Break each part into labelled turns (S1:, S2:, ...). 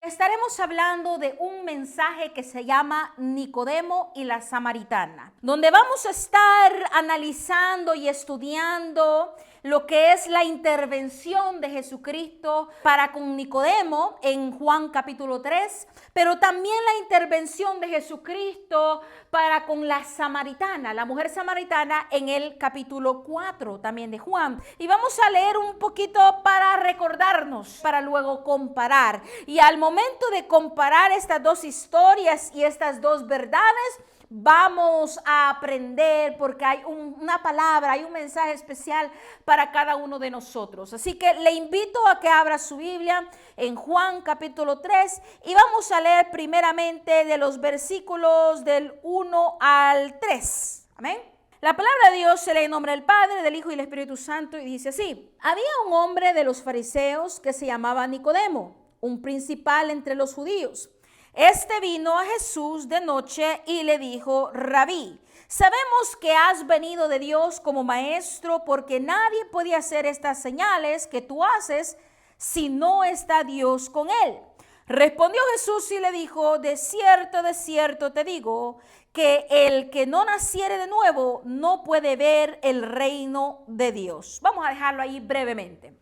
S1: Estaremos hablando de un mensaje que se llama Nicodemo y la Samaritana, donde vamos a estar analizando y estudiando lo que es la intervención de Jesucristo para con Nicodemo en Juan capítulo 3, pero también la intervención de Jesucristo para con la samaritana, la mujer samaritana en el capítulo 4 también de Juan. Y vamos a leer un poquito para recordarnos, para luego comparar. Y al momento de comparar estas dos historias y estas dos verdades, vamos a aprender porque hay una palabra, hay un mensaje especial para cada uno de nosotros. Así que le invito a que abra su Biblia en Juan capítulo 3 y vamos a leer primeramente de los versículos del 1 al 3. Amén. La palabra de Dios se lee en nombre del Padre, del Hijo y del Espíritu Santo y dice así: había un hombre de los fariseos que se llamaba Nicodemo, un principal entre los judíos. Este vino a Jesús de noche y le dijo: Rabí, sabemos que has venido de Dios como maestro, porque nadie puede hacer estas señales que tú haces si no está Dios con él. Respondió Jesús y le dijo: de cierto te digo, que el que no naciere de nuevo no puede ver el reino de Dios. Vamos a dejarlo ahí brevemente.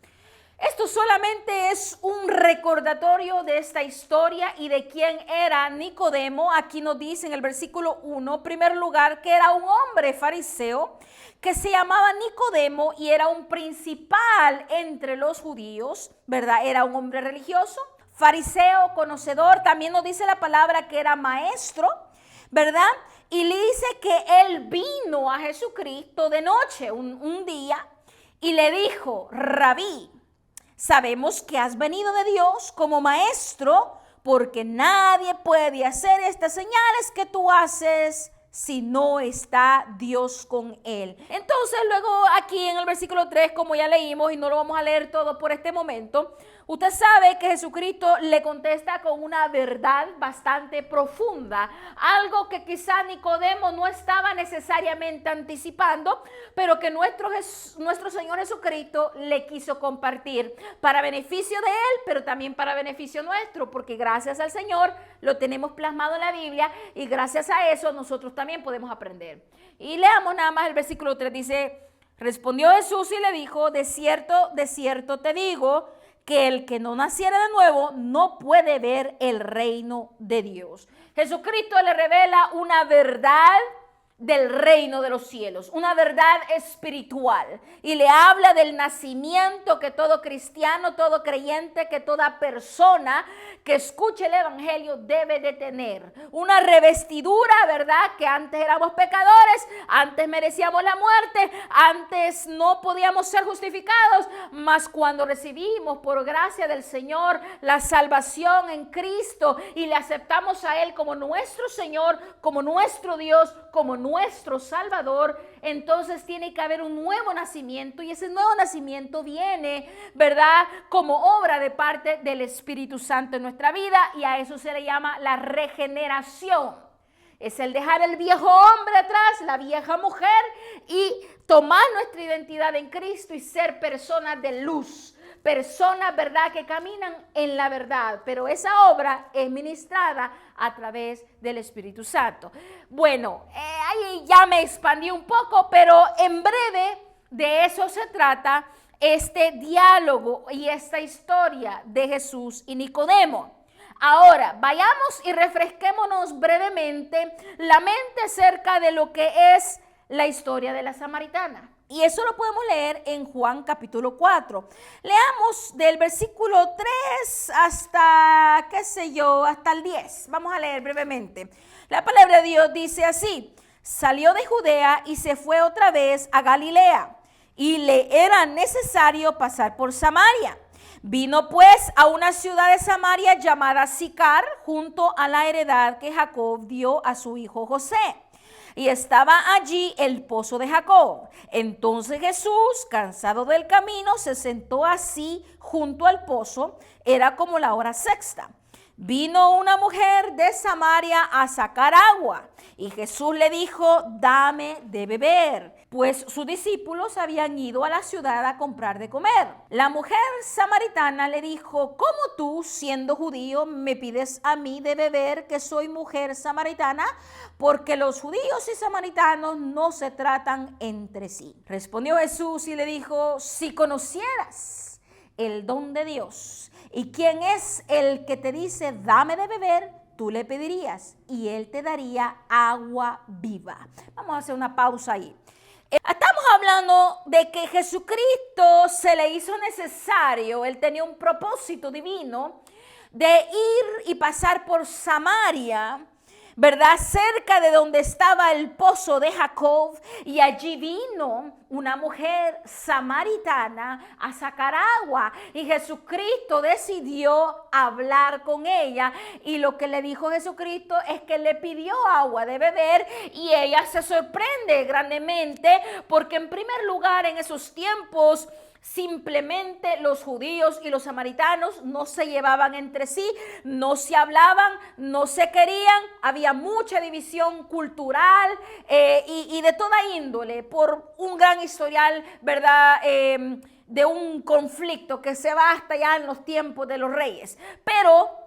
S1: Esto solamente es un recordatorio de esta historia y de quién era Nicodemo. Aquí nos dice en el versículo 1, en primer lugar, que era un hombre fariseo que se llamaba Nicodemo y era un principal entre los judíos, ¿verdad? Era un hombre religioso, fariseo, conocedor. También nos dice la palabra que era maestro, ¿verdad? Y le dice que él vino a Jesucristo de noche, un día, y le dijo: Rabí, sabemos que has venido de Dios como maestro, porque nadie puede hacer estas señales que tú haces si no está Dios con él. Entonces luego aquí en el versículo 3, como ya leímos y no lo vamos a leer todo por este momento, usted sabe que Jesucristo le contesta con una verdad bastante profunda, algo que quizá Nicodemo no estaba necesariamente anticipando, pero que nuestro Señor Jesucristo le quiso compartir para beneficio de él, pero también para beneficio nuestro, porque gracias al Señor lo tenemos plasmado en la Biblia y gracias a eso nosotros también podemos aprender. Y leamos nada más el versículo 3, dice: respondió Jesús y le dijo: de cierto te digo, que el que no naciera de nuevo no puede ver el reino de Dios. Jesucristo le revela una verdad del reino de los cielos, una verdad espiritual, y le habla del nacimiento que todo cristiano, todo creyente, que toda persona que escuche el evangelio debe de tener. Una revestidura, ¿verdad? Que antes éramos pecadores, antes merecíamos la muerte, antes no podíamos ser justificados, mas cuando recibimos por gracia del Señor la salvación en Cristo y le aceptamos a Él como nuestro Señor, como nuestro Dios, como nuestro Salvador, entonces tiene que haber un nuevo nacimiento, y ese nuevo nacimiento viene, ¿verdad?, como obra de parte del Espíritu Santo en nuestra vida, y a eso se le llama la regeneración. Es el dejar el viejo hombre atrás, la vieja mujer, y tomar nuestra identidad en Cristo y ser personas de luz. Personas, ¿verdad?, que caminan en la verdad, pero esa obra es ministrada a través del Espíritu Santo. Bueno, ahí ya me expandí un poco, pero en breve de eso se trata este diálogo y esta historia de Jesús y Nicodemo. Ahora, vayamos y refresquémonos brevemente la mente acerca de lo que es la historia de la samaritana. Y eso lo podemos leer en Juan capítulo 4. Leamos del versículo 3 hasta, hasta el 10. Vamos a leer brevemente. La palabra de Dios dice así: salió de Judea y se fue otra vez a Galilea, y le era necesario pasar por Samaria. Vino pues a una ciudad de Samaria llamada Sicar, junto a la heredad que Jacob dio a su hijo José. Y estaba allí el pozo de Jacob. Entonces Jesús, cansado del camino, se sentó así junto al pozo. Era como la hora sexta. Vino una mujer de Samaria a sacar agua y Jesús le dijo, dame de beber, pues sus discípulos habían ido a la ciudad a comprar de comer. La mujer samaritana le dijo, ¿cómo tú, siendo judío, me pides a mí de beber, que soy mujer samaritana? Porque los judíos y samaritanos no se tratan entre sí. Respondió Jesús y le dijo, si conocieras el don de Dios y quién es el que te dice dame de beber, tú le pedirías y él te daría agua viva. Vamos a hacer una pausa ahí. Estamos hablando de que Jesucristo se le hizo necesario, él tenía un propósito divino de ir y pasar por Samaria, ¿verdad? Cerca de donde estaba el pozo de Jacob, y allí vino una mujer samaritana a sacar agua y Jesucristo decidió hablar con ella, y lo que le dijo Jesucristo es que le pidió agua de beber, y ella se sorprende grandemente porque en primer lugar en esos tiempos simplemente los judíos y los samaritanos no se llevaban entre sí, no se hablaban, no se querían, había mucha división cultural y de toda índole por un gran historial, ¿verdad? De un conflicto que se va hasta allá en los tiempos de los reyes. Pero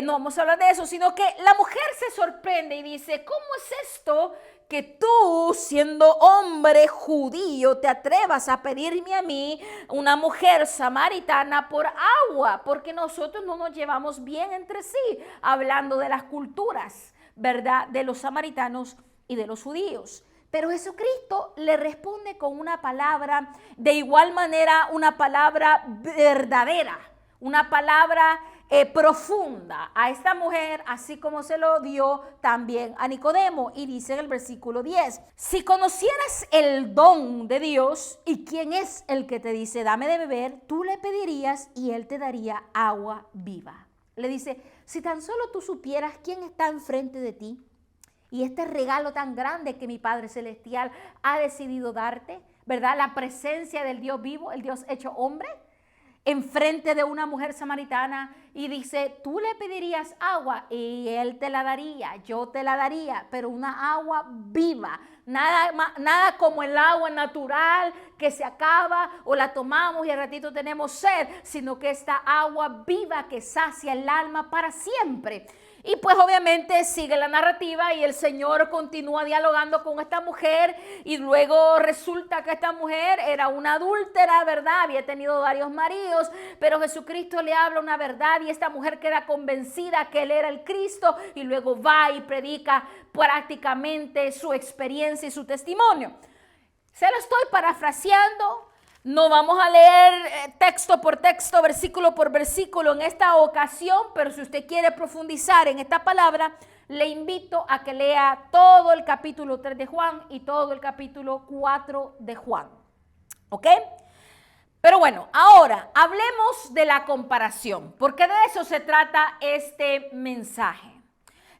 S1: no vamos a hablar de eso, sino que la mujer se sorprende y dice, ¿cómo es esto que tú, siendo hombre judío, te atrevas a pedirme a mí, una mujer samaritana, por agua? Porque nosotros no nos llevamos bien entre sí, hablando de las culturas, ¿verdad?, de los samaritanos y de los judíos. Pero Jesucristo le responde con una palabra, de igual manera una palabra verdadera, una palabra profunda a esta mujer, así como se lo dio también a Nicodemo. Y dice en el versículo 10, si conocieras el don de Dios y quién es el que te dice dame de beber, tú le pedirías y él te daría agua viva. Le dice, si tan solo tú supieras quién está enfrente de ti y este regalo tan grande que mi Padre Celestial ha decidido darte, ¿verdad? La presencia del Dios vivo, el Dios hecho hombre, enfrente de una mujer samaritana, y dice, tú le pedirías agua y él te la daría, yo te la daría, pero una agua viva, nada como el agua natural que se acaba o la tomamos y al ratito tenemos sed, sino que esta agua viva que sacia el alma para siempre. Y pues obviamente sigue la narrativa y el Señor continúa dialogando con esta mujer, y luego resulta que esta mujer era una adúltera, ¿verdad? Había tenido varios maridos, pero Jesucristo le habla una verdad y esta mujer queda convencida que él era el Cristo, y luego va y predica prácticamente su experiencia y su testimonio. Se lo estoy parafraseando. No vamos a leer texto por texto, versículo por versículo en esta ocasión, pero si usted quiere profundizar en esta palabra, le invito a que lea todo el capítulo 3 de Juan y todo el capítulo 4 de Juan. ¿Ok? Pero bueno, ahora hablemos de la comparación, porque de eso se trata este mensaje.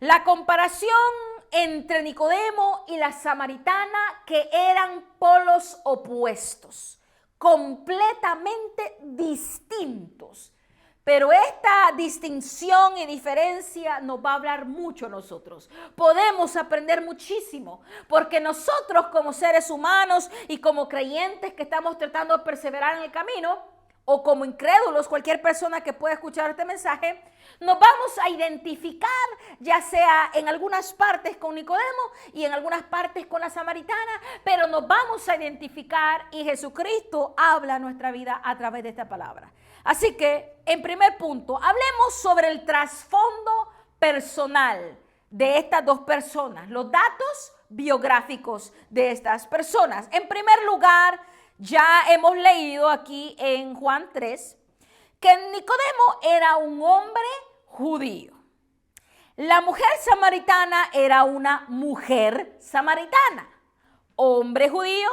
S1: La comparación entre Nicodemo y la samaritana, que eran polos opuestos, completamente distintos. Pero esta distinción y diferencia nos va a hablar mucho a nosotros. Podemos aprender muchísimo, porque nosotros como seres humanos y como creyentes que estamos tratando de perseverar en el camino, o como incrédulos, cualquier persona que pueda escuchar este mensaje, nos vamos a identificar, ya sea en algunas partes con Nicodemo y en algunas partes con la samaritana, pero nos vamos a identificar y Jesucristo habla nuestra vida a través de esta palabra. Así que, en primer punto, hablemos sobre el trasfondo personal de estas dos personas, los datos biográficos de estas personas. En primer lugar, ya hemos leído aquí en Juan 3 que Nicodemo era un hombre judío. La mujer samaritana era una mujer samaritana. Hombre judío,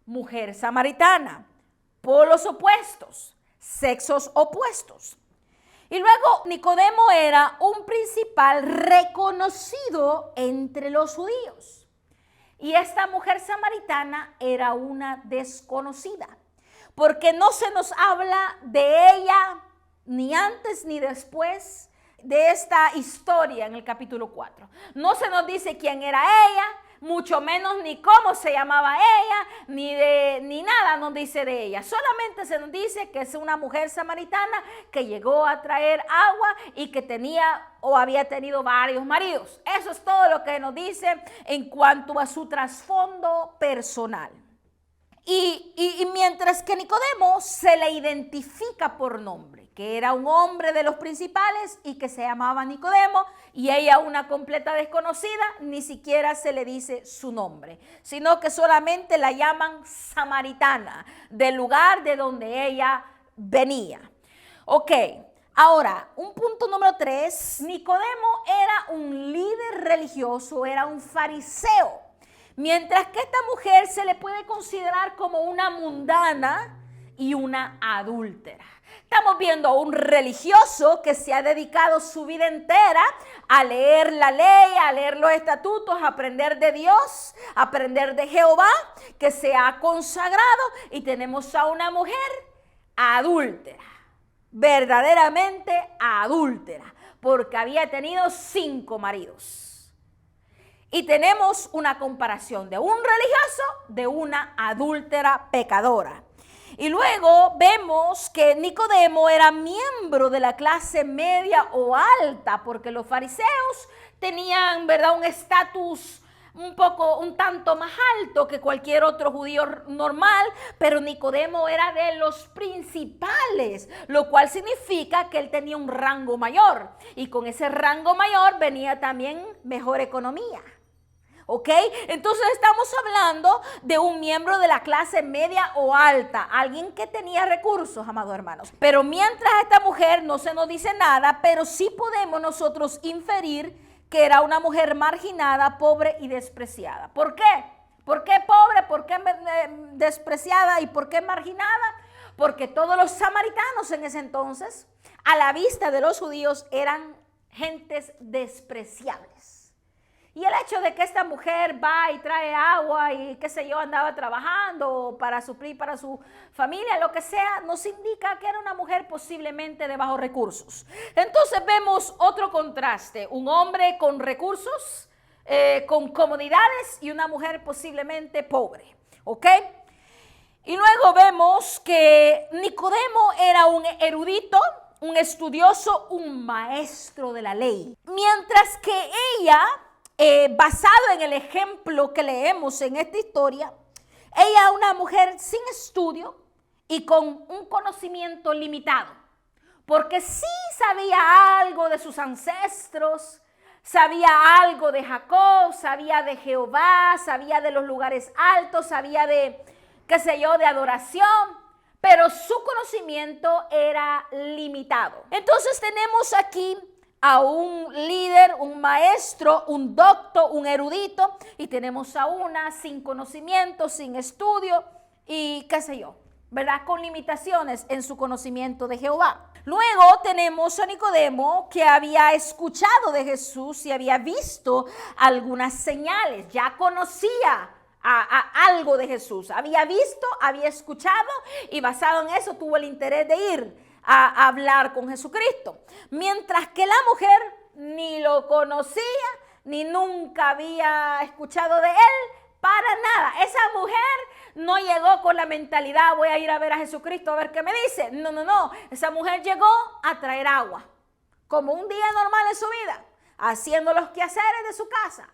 S1: mujer samaritana. Polos opuestos, sexos opuestos. Y luego Nicodemo era un principal reconocido entre los judíos. Y esta mujer samaritana era una desconocida, porque no se nos habla de ella ni antes ni después de esta historia en el capítulo 4. No se nos dice quién era ella, mucho menos ni cómo se llamaba ella, ni nada nos dice de ella. Solamente se nos dice que es una mujer samaritana que llegó a traer agua y que tenía o había tenido varios maridos. Eso es todo lo que nos dice en cuanto a su trasfondo personal. Y mientras que Nicodemo se le identifica por nombre, que era un hombre de los principales y que se llamaba Nicodemo, y ella una completa desconocida, ni siquiera se le dice su nombre, sino que solamente la llaman samaritana, del lugar de donde ella venía. Ok, ahora, un punto número 3, Nicodemo era un líder religioso, era un fariseo. Mientras que esta mujer se le puede considerar como una mundana y una adúltera. Estamos viendo a un religioso que se ha dedicado su vida entera a leer la ley, a leer los estatutos, a aprender de Dios, a aprender de Jehová, que se ha consagrado. Y tenemos a una mujer adúltera, verdaderamente adúltera, porque había tenido 5 maridos. Y tenemos una comparación de un religioso de una adúltera pecadora. Y luego vemos que Nicodemo era miembro de la clase media o alta, porque los fariseos tenían, ¿verdad?, un estatus un tanto más alto que cualquier otro judío normal, pero Nicodemo era de los principales, lo cual significa que él tenía un rango mayor. Y con ese rango mayor venía también mejor economía. ¿Ok? Entonces estamos hablando de un miembro de la clase media o alta, alguien que tenía recursos, amados hermanos. Pero mientras esta mujer no se nos dice nada, pero sí podemos nosotros inferir que era una mujer marginada, pobre y despreciada. ¿Por qué? ¿Por qué pobre? ¿Por qué despreciada? ¿Y por qué marginada? Porque todos los samaritanos en ese entonces, a la vista de los judíos, eran gentes despreciables. Y el hecho de que esta mujer va y trae agua y qué sé yo, andaba trabajando para suplir para su familia, lo que sea, nos indica que era una mujer posiblemente de bajos recursos. Entonces vemos otro contraste, un hombre con recursos, con comodidades, y una mujer posiblemente pobre, ¿ok? Y luego vemos que Nicodemo era un erudito, un estudioso, un maestro de la ley. Mientras que ella, basado en el ejemplo que leemos en esta historia, ella es una mujer sin estudio y con un conocimiento limitado, porque sí sabía algo de sus ancestros, sabía algo de Jacob, sabía de Jehová, sabía de los lugares altos, sabía de, qué sé yo, de adoración, pero su conocimiento era limitado. Entonces tenemos aquí a un líder, un maestro, un doctor, un erudito, y tenemos a una sin conocimiento, sin estudio y qué sé yo, ¿verdad?, con limitaciones en su conocimiento de Jehová. Luego tenemos a Nicodemo, que había escuchado de Jesús y había visto algunas señales, ya conocía algo de Jesús, había visto, había escuchado, y basado en eso tuvo el interés de ir a hablar con Jesucristo. Mientras que la mujer ni lo conocía, ni nunca había escuchado de él, para nada. Esa mujer no llegó con la mentalidad, voy a ir a ver a Jesucristo a ver qué me dice. No. Esa mujer llegó a traer agua, como un día normal en su vida, haciendo los quehaceres de su casa.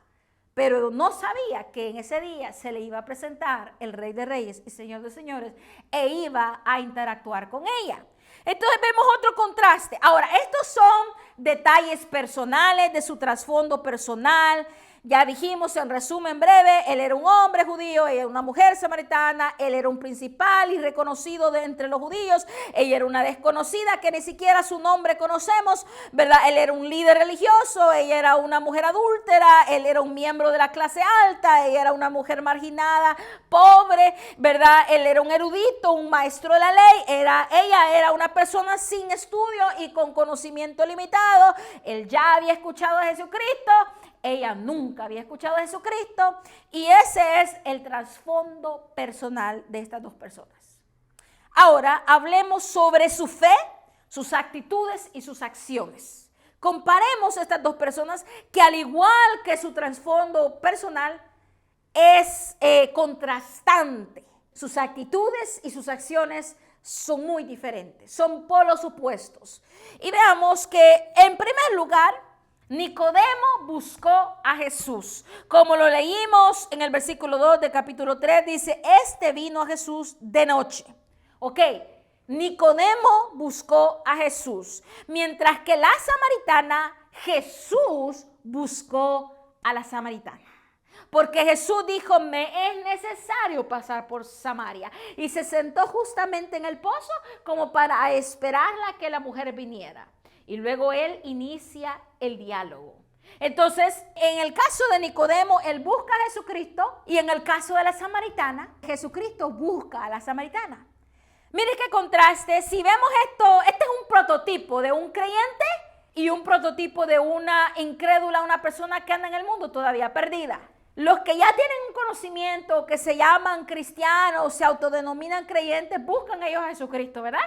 S1: Pero no sabía que en ese día se le iba a presentar el Rey de Reyes y Señor de Señores, e iba a interactuar con ella. Entonces vemos otro contraste. Ahora, estos son detalles personales de su trasfondo personal. Ya dijimos en resumen breve, él era un hombre judío, ella era una mujer samaritana, él era un principal y reconocido de entre los judíos, ella era una desconocida que ni siquiera su nombre conocemos, ¿verdad? Él era un líder religioso, ella era una mujer adúltera, él era un miembro de la clase alta, ella era una mujer marginada, pobre, ¿verdad? Él era un erudito, un maestro de la ley, ella era una persona sin estudio y con conocimiento limitado, él ya había escuchado a Jesucristo, ella nunca había escuchado a Jesucristo, y ese es el trasfondo personal de estas dos personas. Ahora hablemos sobre su fe, sus actitudes y sus acciones. Comparemos estas dos personas que al igual que su trasfondo personal es contrastante. Sus actitudes y sus acciones son muy diferentes, son polos opuestos. Y veamos que en primer lugar, Nicodemo buscó a Jesús. Como lo leímos en el versículo 2 del capítulo 3, dice, este vino a Jesús de noche. Ok, Nicodemo buscó a Jesús, mientras que la samaritana, Jesús buscó a la samaritana. Porque Jesús dijo, me es necesario pasar por Samaria. Y se sentó justamente en el pozo como para esperarla a que la mujer viniera. Y luego él inicia el diálogo. Entonces, en el caso de Nicodemo, él busca a Jesucristo. Y en el caso de la samaritana, Jesucristo busca a la samaritana. Mire qué contraste. Si vemos esto, este es un prototipo de un creyente y un prototipo de una incrédula, una persona que anda en el mundo todavía perdida. Los que ya tienen un conocimiento, que se llaman cristianos, se autodenominan creyentes, buscan ellos a Jesucristo, ¿verdad?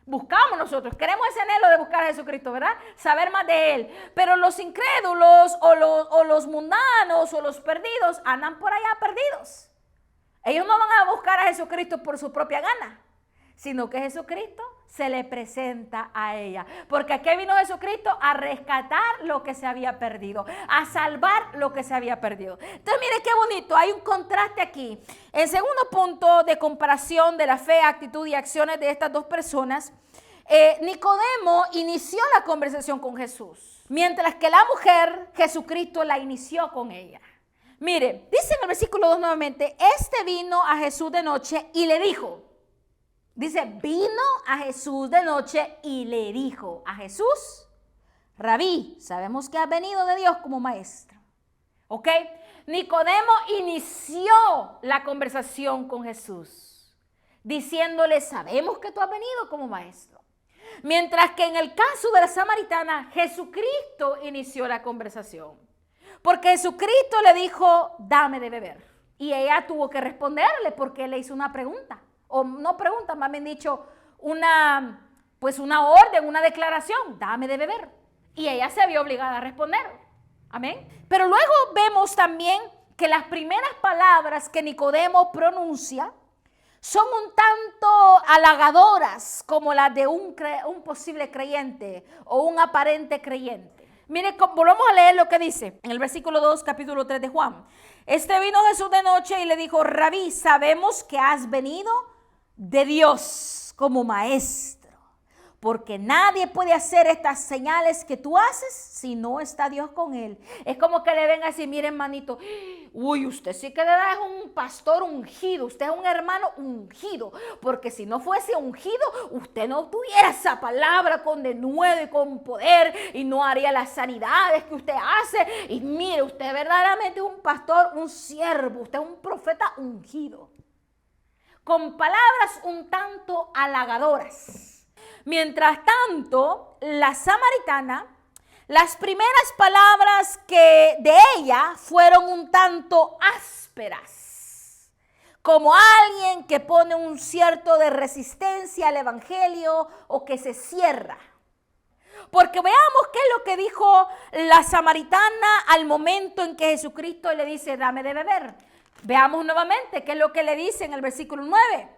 S1: Buscamos nosotros, queremos ese anhelo de buscar a Jesucristo, ¿verdad? Saber más de Él. Pero los incrédulos o los mundanos o los perdidos andan por allá perdidos. Ellos no van a buscar a Jesucristo por su propia gana, sino que Jesucristo se le presenta a ella. Porque aquí vino Jesucristo a rescatar lo que se había perdido, a salvar lo que se había perdido. Entonces, mire qué bonito, hay un contraste aquí. El segundo punto de comparación de la fe, actitud y acciones de estas dos personas, Nicodemo inició la conversación con Jesús, mientras que la mujer, Jesucristo la inició con ella. Mire, dice en el versículo 2 nuevamente, este vino a Jesús de noche y le dijo. Dice, vino a Jesús de noche y le dijo a Jesús, Rabí, sabemos que has venido de Dios como maestro. ¿Ok? Nicodemo inició la conversación con Jesús, diciéndole, sabemos que tú has venido como maestro. Mientras que en el caso de la samaritana, Jesucristo inició la conversación. Porque Jesucristo le dijo, dame de beber. Y ella tuvo que responderle porque él le hizo una pregunta. O no pregunta, más bien dicho, una orden, una declaración, dame de beber. Y ella se vio obligada a responder. Amén. Pero luego vemos también que las primeras palabras que Nicodemo pronuncia son un tanto halagadoras como las de un posible creyente o un aparente creyente. Mire, volvamos a leer lo que dice en el versículo 2, capítulo 3 de Juan. Este vino Jesús de noche y le dijo, Rabí, sabemos que has venido de Dios como maestro, porque nadie puede hacer estas señales que tú haces si no está Dios con él. Es como que le venga a decir, mire hermanito, uy, usted sí que de verdad es un pastor ungido, usted es un hermano ungido, porque si no fuese ungido, usted no tuviera esa palabra con denuedo y con poder y no haría las sanidades que usted hace. Y mire, usted verdaderamente es un pastor, un siervo, usted es un profeta ungido. Con palabras un tanto halagadoras. Mientras tanto, la samaritana, las primeras palabras que de ella fueron un tanto ásperas, como alguien que pone un cierto de resistencia al evangelio o que se cierra. Porque veamos qué es lo que dijo la samaritana al momento en que Jesucristo le dice, dame de beber. Veamos nuevamente qué es lo que le dice en el versículo 9.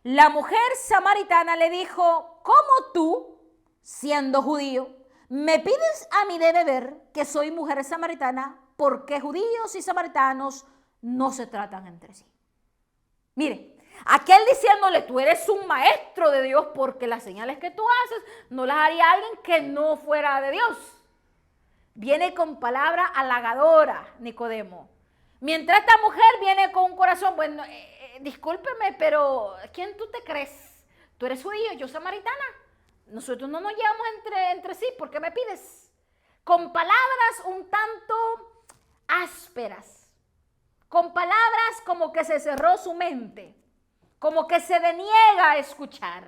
S1: La mujer samaritana le dijo, ¿cómo tú, siendo judío, me pides a mí de beber, que soy mujer samaritana, porque judíos y samaritanos no se tratan entre sí? Mire, aquel diciéndole, tú eres un maestro de Dios, porque las señales que tú haces no las haría alguien que no fuera de Dios. Viene con palabra halagadora, Nicodemo. Mientras esta mujer viene con un corazón, bueno, discúlpeme, pero ¿quién tú te crees? Tú eres judío, yo samaritana. Nosotros no nos llevamos entre sí, ¿por qué me pides? Con palabras un tanto ásperas, con palabras como que se cerró su mente, como que se deniega a escuchar.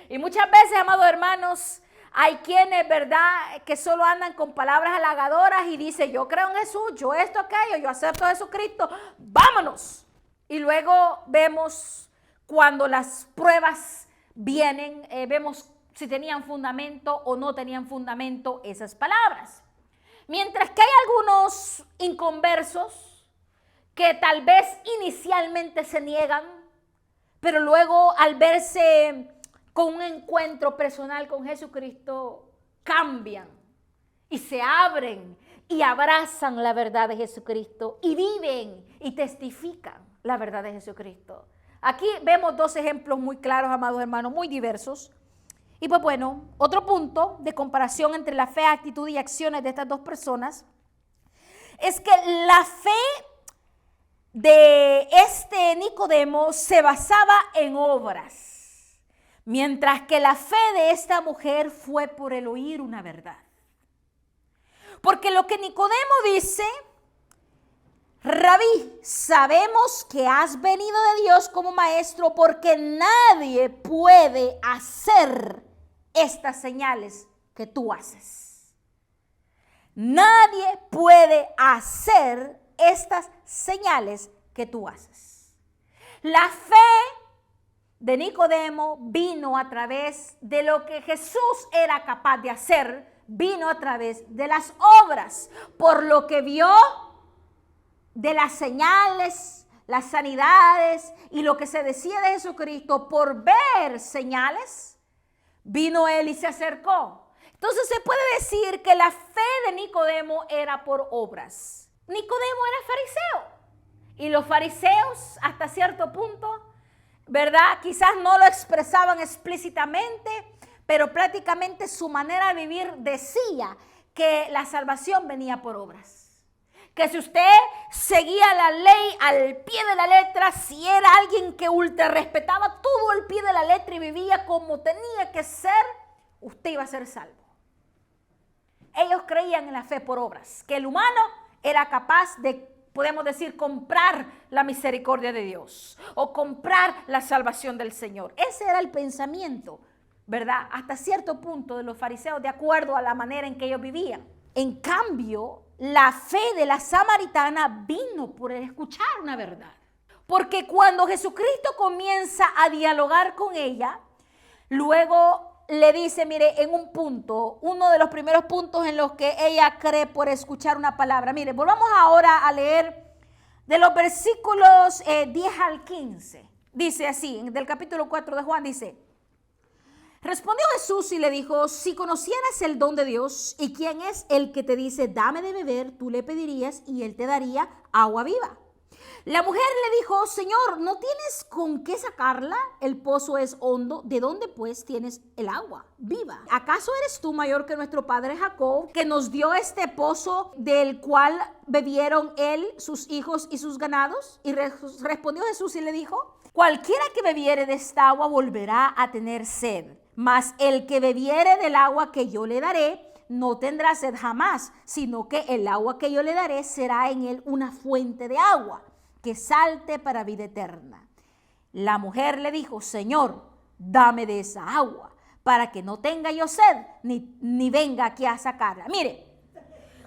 S1: Y muchas veces, amados hermanos, hay quienes, ¿verdad?, que solo andan con palabras halagadoras y dicen, yo creo en Jesús, yo esto, aquello, yo acepto a Jesucristo, vámonos. Y luego vemos cuando las pruebas vienen, vemos si tenían fundamento o no tenían fundamento esas palabras. Mientras que hay algunos inconversos que tal vez inicialmente se niegan, pero luego al verse con un encuentro personal con Jesucristo, cambian y se abren y abrazan la verdad de Jesucristo y viven y testifican la verdad de Jesucristo. Aquí vemos dos ejemplos muy claros, amados hermanos, muy diversos. Y pues bueno, otro punto de comparación entre la fe, actitud y acciones de estas dos personas es que la fe de este Nicodemo se basaba en obras, mientras que la fe de esta mujer fue por el oír una verdad. Porque lo que Nicodemo dice: Rabí, sabemos que has venido de Dios como maestro, porque nadie puede hacer estas señales que tú haces. Nadie puede hacer estas señales que tú haces. La fe de Nicodemo vino a través de lo que Jesús era capaz de hacer, vino a través de las obras, por lo que vio de las señales, las sanidades y lo que se decía de Jesucristo. Por ver señales, vino él y se acercó. Entonces se puede decir que la fe de Nicodemo era por obras. Nicodemo era fariseo y los fariseos hasta cierto punto, ¿verdad? Quizás no lo expresaban explícitamente, pero prácticamente su manera de vivir decía que la salvación venía por obras. Que si usted seguía la ley al pie de la letra, si era alguien que ultra respetaba todo el pie de la letra y vivía como tenía que ser, usted iba a ser salvo. Ellos creían en la fe por obras, que el humano era capaz de, podemos decir, comprar la misericordia de Dios o comprar la salvación del Señor. Ese era el pensamiento, ¿verdad? Hasta cierto punto de los fariseos, de acuerdo a la manera en que ellos vivían. En cambio, la fe de la samaritana vino por el escuchar una verdad. Porque cuando Jesucristo comienza a dialogar con ella, luego le dice, mire, en un punto, uno de los primeros puntos en los que ella cree por escuchar una palabra. Mire, volvamos ahora a leer de los versículos 10 al 15. Dice así, del capítulo 4 de Juan, dice: Respondió Jesús y le dijo: si conocieras el don de Dios y quién es el que te dice, dame de beber, tú le pedirías y él te daría agua viva. La mujer le dijo: Señor, ¿no tienes con qué sacarla? El pozo es hondo. ¿De dónde pues tienes el agua viva? ¿Acaso eres tú mayor que nuestro padre Jacob, que nos dio este pozo del cual bebieron él, sus hijos y sus ganados? Y respondió Jesús y le dijo: cualquiera que bebiere de esta agua volverá a tener sed, mas el que bebiere del agua que yo le daré no tendrá sed jamás, sino que el agua que yo le daré será en él una fuente de agua que salte para vida eterna. La mujer le dijo: Señor, dame de esa agua, para que no tenga yo sed, ni venga aquí a sacarla. Mire,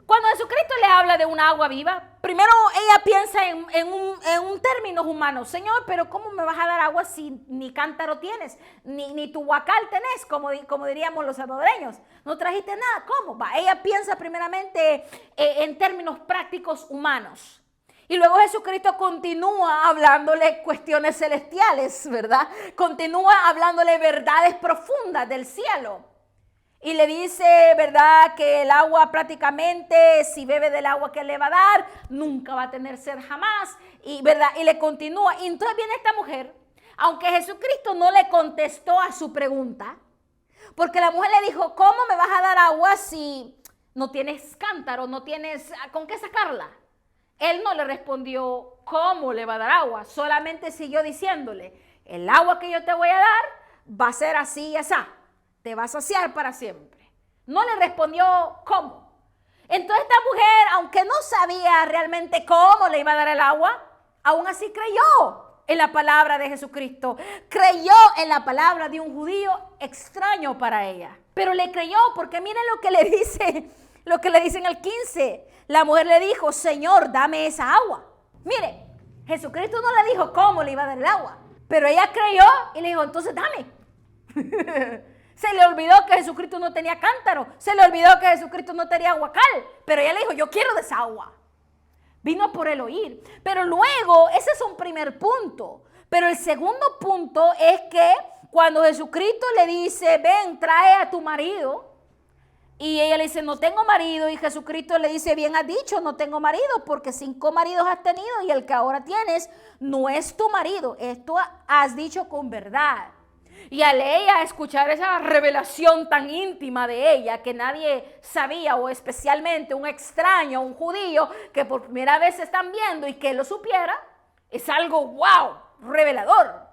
S1: cuando Jesucristo le habla de una agua viva, primero ella piensa en un término humano. Señor, pero ¿cómo me vas a dar agua si ni cántaro tienes, ni tu huacal tenés, como diríamos los salvadoreños? No trajiste nada, ¿cómo? Ella piensa primeramente en términos prácticos humanos. Y luego Jesucristo continúa hablándole cuestiones celestiales, ¿verdad? Continúa hablándole verdades profundas del cielo. Y le dice, ¿verdad?, que el agua prácticamente, si bebe del agua que le va a dar, nunca va a tener sed jamás. Y, ¿verdad?, y le continúa. Y entonces viene esta mujer, aunque Jesucristo no le contestó a su pregunta, porque la mujer le dijo: ¿cómo me vas a dar agua si no tienes cántaro, no tienes con qué sacarla? Él no le respondió cómo le va a dar agua, solamente siguió diciéndole: el agua que yo te voy a dar va a ser así y así, te va a saciar para siempre. No le respondió cómo. Entonces esta mujer, aunque no sabía realmente cómo le iba a dar el agua, aún así creyó en la palabra de Jesucristo. Creyó en la palabra de un judío extraño para ella. Pero le creyó porque miren lo que le dice en el 15. La mujer le dijo: Señor, dame esa agua. Mire, Jesucristo no le dijo cómo le iba a dar el agua, pero ella creyó y le dijo: entonces dame. Se le olvidó que Jesucristo no tenía cántaro. Se le olvidó que Jesucristo no tenía aguacal. Pero ella le dijo, yo quiero de esa agua. Vino por el oír. Pero luego, ese es un primer punto. Pero el segundo punto es que cuando Jesucristo le dice, ven, trae a tu marido. Y ella le dice, no tengo marido. Y Jesucristo le dice, bien has dicho, no tengo marido, porque 5 maridos has tenido y el que ahora tienes no es tu marido. Esto has dicho con verdad. Y al ella escuchar esa revelación tan íntima de ella que nadie sabía, o especialmente un extraño, un judío, que por primera vez se están viendo y que lo supiera, es algo wow, revelador.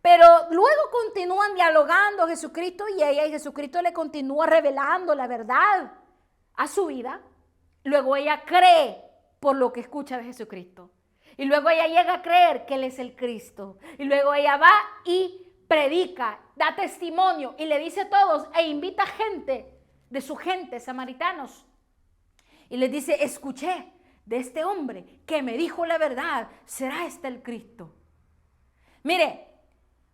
S1: Pero luego continúan dialogando Jesucristo y ella, y Jesucristo le continúa revelando la verdad a su vida. Luego ella cree por lo que escucha de Jesucristo. Y luego ella llega a creer que Él es el Cristo. Y luego ella va y predica, da testimonio y le dice a todos e invita gente de su gente, samaritanos. Y les dice, escuché de este hombre que me dijo la verdad, ¿será este el Cristo? Mire,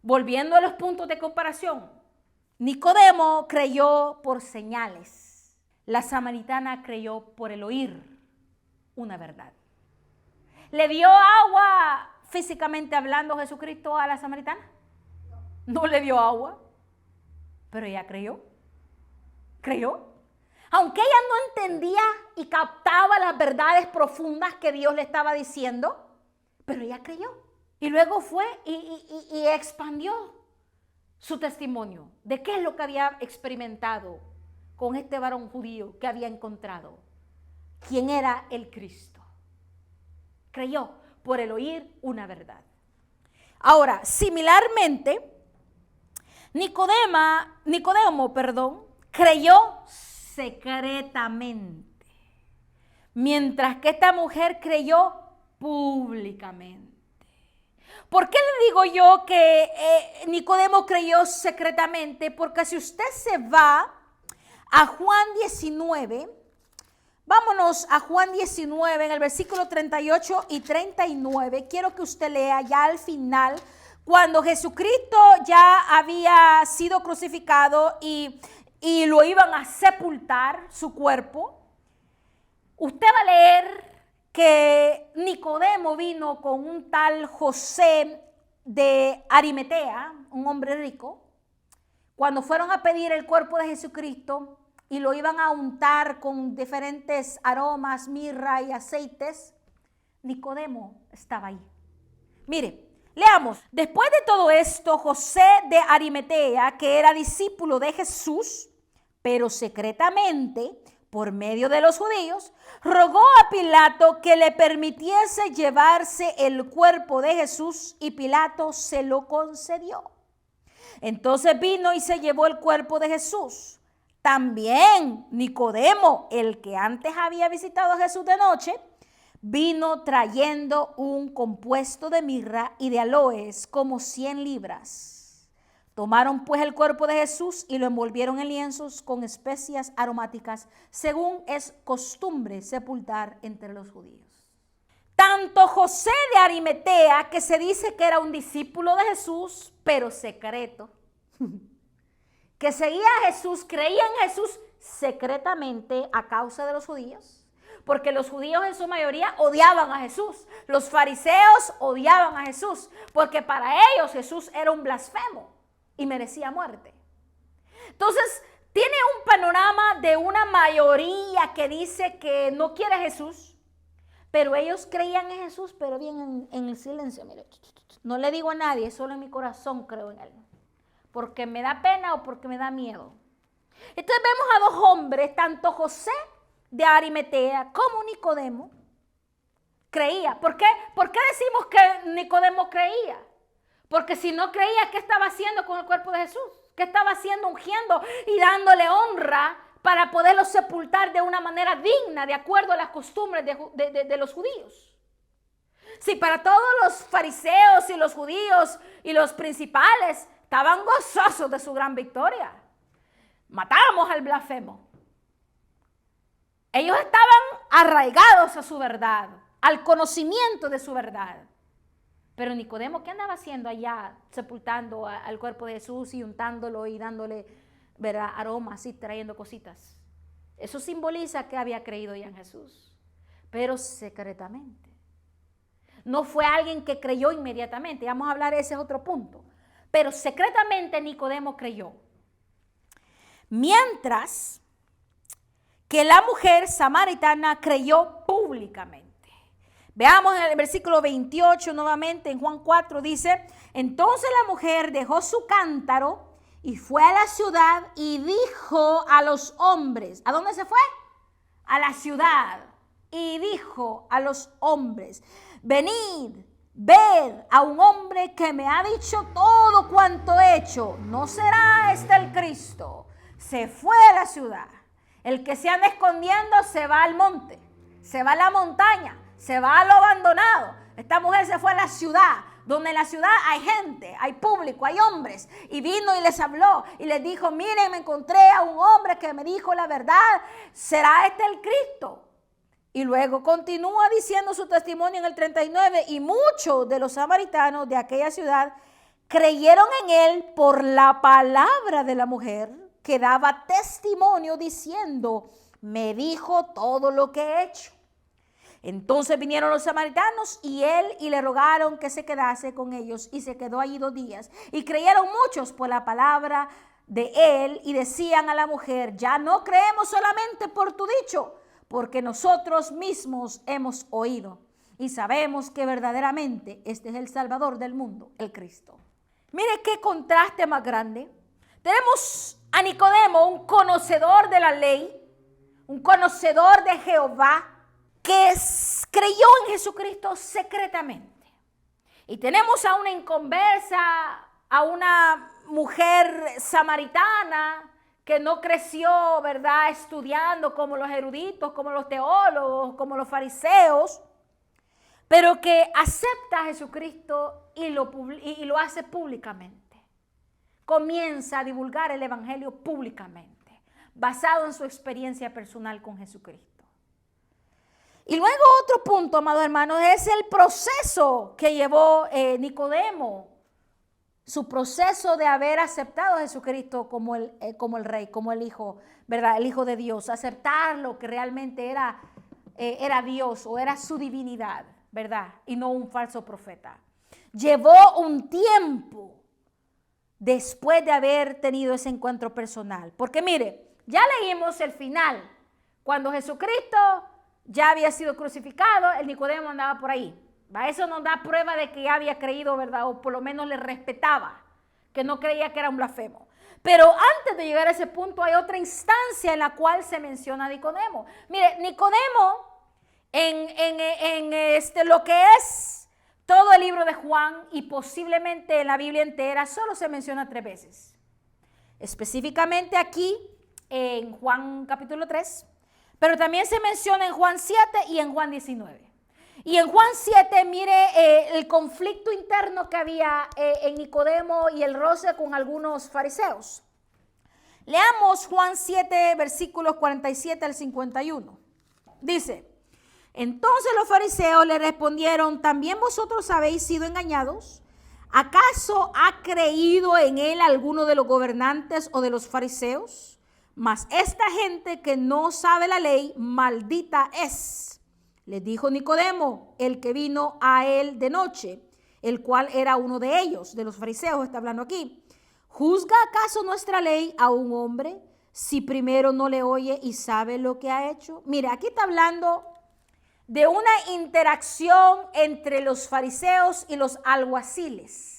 S1: volviendo a los puntos de comparación, Nicodemo creyó por señales. La samaritana creyó por el oír una verdad. ¿Le dio agua físicamente hablando Jesucristo a la samaritana? No le dio agua, pero ella creyó. Creyó. Aunque ella no entendía y captaba las verdades profundas que Dios le estaba diciendo, pero ella creyó. Y luego fue y expandió su testimonio de qué es lo que había experimentado con este varón judío que había encontrado. ¿Quién era el Cristo? Creyó por el oír una verdad. Ahora, similarmente, Nicodemo, creyó secretamente, mientras que esta mujer creyó públicamente. ¿Por qué le digo yo que Nicodemo creyó secretamente? Porque si usted se va a Juan 19, vámonos a Juan 19, en el versículo 38 y 39, quiero que usted lea ya al final, cuando Jesucristo ya había sido crucificado y lo iban a sepultar, su cuerpo. Usted va a leer que Nicodemo vino con un tal José de Arimatea, un hombre rico. Cuando fueron a pedir el cuerpo de Jesucristo y lo iban a untar con diferentes aromas, mirra y aceites, Nicodemo estaba ahí. Mire, leamos. Después de todo esto, José de Arimatea, que era discípulo de Jesús, pero secretamente, por medio de los judíos, rogó a Pilato que le permitiese llevarse el cuerpo de Jesús, y Pilato se lo concedió. Entonces vino y se llevó el cuerpo de Jesús. También Nicodemo, el que antes había visitado a Jesús de noche, vino trayendo un compuesto de mirra y de aloes, como 100 libras. Tomaron pues el cuerpo de Jesús y lo envolvieron en lienzos con especias aromáticas, según es costumbre sepultar entre los judíos. Tanto José de Arimatea, que se dice que era un discípulo de Jesús, pero secreto, que seguía a Jesús, creía en Jesús secretamente a causa de los judíos, porque los judíos en su mayoría odiaban a Jesús. Los fariseos odiaban a Jesús, porque para ellos Jesús era un blasfemo y merecía muerte. Entonces, tiene un panorama de una mayoría que dice que no quiere a Jesús, pero ellos creían en Jesús, pero bien en el silencio. Mire, no le digo a nadie, solo en mi corazón creo en Él, porque me da pena o porque me da miedo. Entonces vemos a dos hombres, tanto José de Arimatea como Nicodemo, creía. ¿Por qué? ¿Por qué decimos que Nicodemo creía? Porque si no creía, ¿qué estaba haciendo con el cuerpo de Jesús? ¿Qué estaba haciendo? Ungiendo y dándole honra para poderlo sepultar de una manera digna, de acuerdo a las costumbres de los judíos. Si para todos los fariseos y los judíos y los principales estaban gozosos de su gran victoria. Matamos al blasfemo. Ellos estaban arraigados a su verdad, al conocimiento de su verdad. Pero Nicodemo, ¿qué andaba haciendo allá sepultando al cuerpo de Jesús y untándolo y dándole ¿verdad? Aromas y trayendo cositas. Eso simboliza que había creído ya en Jesús, pero secretamente. No fue alguien que creyó inmediatamente. Vamos a hablar, ese es otro punto. Pero secretamente Nicodemo creyó. Mientras que la mujer samaritana creyó públicamente. Veamos en el versículo 28 nuevamente, en Juan 4 dice, entonces la mujer dejó su cántaro y fue a la ciudad y dijo a los hombres, ¿a dónde se fue? A la ciudad. Y dijo a los hombres, venid, ved a un hombre que me ha dicho todo cuanto he hecho. ¿No será este el Cristo? Se fue a la ciudad. El que se anda escondiendo se va al monte, se va a la montaña, se va a lo abandonado. Esta mujer se fue a la ciudad, donde en la ciudad hay gente, hay público, hay hombres. Y vino y les habló y les dijo, miren, me encontré a un hombre que me dijo la verdad. ¿Será este el Cristo? Y luego continúa diciendo su testimonio en el 39, y muchos de los samaritanos de aquella ciudad creyeron en él por la palabra de la mujer, que daba testimonio diciendo, me dijo todo lo que he hecho. Entonces vinieron los samaritanos y le rogaron que se quedase con ellos, y se quedó allí 2 días. Y creyeron muchos por la palabra de él, y decían a la mujer, ya no creemos solamente por tu dicho, porque nosotros mismos hemos oído y sabemos que verdaderamente este es el Salvador del mundo, el Cristo. Mire qué contraste más grande. Tenemos a Nicodemo, un conocedor de la ley, un conocedor de Jehová, que creyó en Jesucristo secretamente. Y tenemos a una inconversa, a una mujer samaritana que no creció, ¿verdad?, estudiando como los eruditos, como los teólogos, como los fariseos, pero que acepta a Jesucristo y lo hace públicamente. Comienza a divulgar el evangelio públicamente, basado en su experiencia personal con Jesucristo. Y luego otro punto, amados hermanos, es el proceso que llevó Nicodemo, su proceso de haber aceptado a Jesucristo como el Rey, como el Hijo, ¿verdad? El Hijo de Dios, aceptarlo que realmente era Dios o era su divinidad, ¿verdad? Y no un falso profeta. Llevó un tiempo después de haber tenido ese encuentro personal. Porque mire, ya leímos el final, cuando Jesucristo ya había sido crucificado, el Nicodemo andaba por ahí. Eso nos da prueba de que ya había creído, ¿verdad? O por lo menos le respetaba, que no creía que era un blasfemo. Pero antes de llegar a ese punto hay otra instancia en la cual se menciona a Nicodemo. Mire, Nicodemo en lo que es todo el libro de Juan y posiblemente en la Biblia entera solo se menciona 3 veces. Específicamente aquí en Juan capítulo 3, pero también se menciona en Juan 7 y en Juan 19. Y en Juan 7, mire el conflicto interno que había en Nicodemo y el roce con algunos fariseos. Leamos Juan 7, versículos 47 al 51. Dice, entonces los fariseos le respondieron, ¿también vosotros habéis sido engañados? ¿Acaso ha creído en él alguno de los gobernantes o de los fariseos? Mas esta gente que no sabe la ley, maldita es. Les dijo Nicodemo, el que vino a él de noche, el cual era uno de ellos, de los fariseos, está hablando aquí. ¿Juzga acaso nuestra ley a un hombre si primero no le oye y sabe lo que ha hecho? Mire, aquí está hablando de una interacción entre los fariseos y los alguaciles.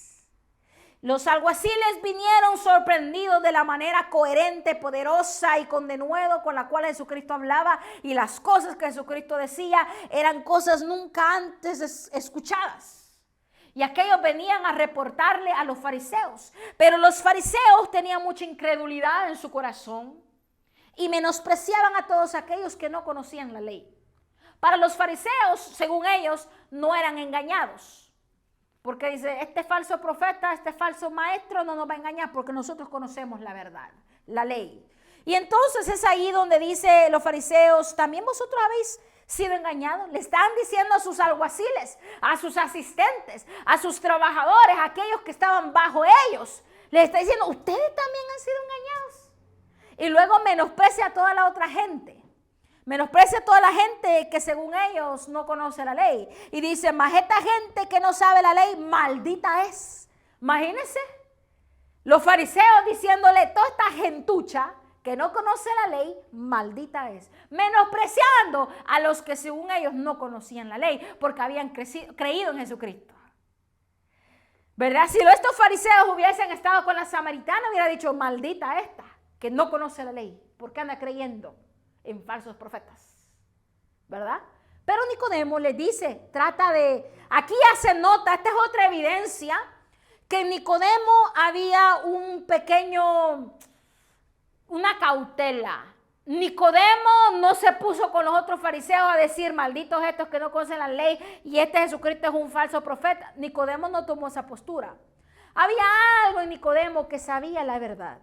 S1: Los alguaciles vinieron sorprendidos de la manera coherente, poderosa y con denuedo con la cual Jesucristo hablaba, y las cosas que Jesucristo decía eran cosas nunca antes escuchadas. Y aquellos venían a reportarle a los fariseos. Pero los fariseos tenían mucha incredulidad en su corazón y menospreciaban a todos aquellos que no conocían la ley. Para los fariseos, según ellos, no eran engañados. Porque dice, este falso profeta, este falso maestro no nos va a engañar porque nosotros conocemos la verdad, la ley. Y entonces es ahí donde dice los fariseos, ¿también vosotros habéis sido engañados? Le están diciendo a sus alguaciles, a sus asistentes, a sus trabajadores, a aquellos que estaban bajo ellos. Les está diciendo, ¿ustedes también han sido engañados? Y luego menosprecia a toda la otra gente. Menosprecia a toda la gente que según ellos no conoce la ley. Y dice, mas esta gente que no sabe la ley, maldita es. Imagínense, los fariseos diciéndole, toda esta gentucha que no conoce la ley, maldita es. Menospreciando a los que según ellos no conocían la ley, porque habían creído en Jesucristo. ¿Verdad? Si estos fariseos hubiesen estado con la samaritana, hubiera dicho, maldita esta, que no conoce la ley, porque anda creyendo en falsos profetas. ¿Verdad? Pero Nicodemo le dice, aquí ya se nota, esta es otra evidencia, que en Nicodemo había una cautela. Nicodemo no se puso con los otros fariseos a decir, malditos estos que no conocen la ley y este Jesucristo es un falso profeta. Nicodemo no tomó esa postura. Había algo en Nicodemo que sabía la verdad,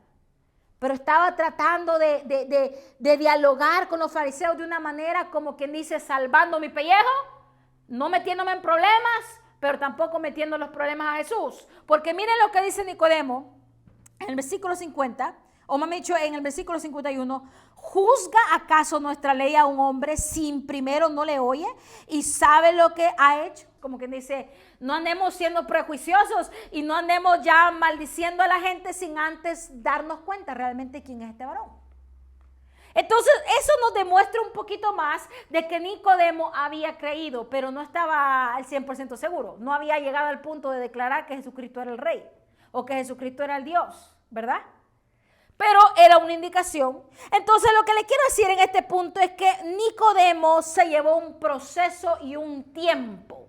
S1: pero estaba tratando de dialogar con los fariseos de una manera como quien dice, salvando mi pellejo, no metiéndome en problemas, pero tampoco metiendo los problemas a Jesús. Porque miren lo que dice Nicodemo en el versículo 50, o más dicho en el versículo 51, ¿juzga acaso nuestra ley a un hombre sin primero no le oye y sabe lo que ha hecho? Como quien dice, no andemos siendo prejuiciosos y no andemos ya maldiciendo a la gente sin antes darnos cuenta realmente quién es este varón. Entonces eso nos demuestra un poquito más de que Nicodemo había creído, pero no estaba al 100% seguro. No había llegado al punto de declarar que Jesucristo era el rey o que Jesucristo era el Dios, ¿verdad? Pero era una indicación. Entonces lo que le quiero decir en este punto es que Nicodemo se llevó un proceso y un tiempo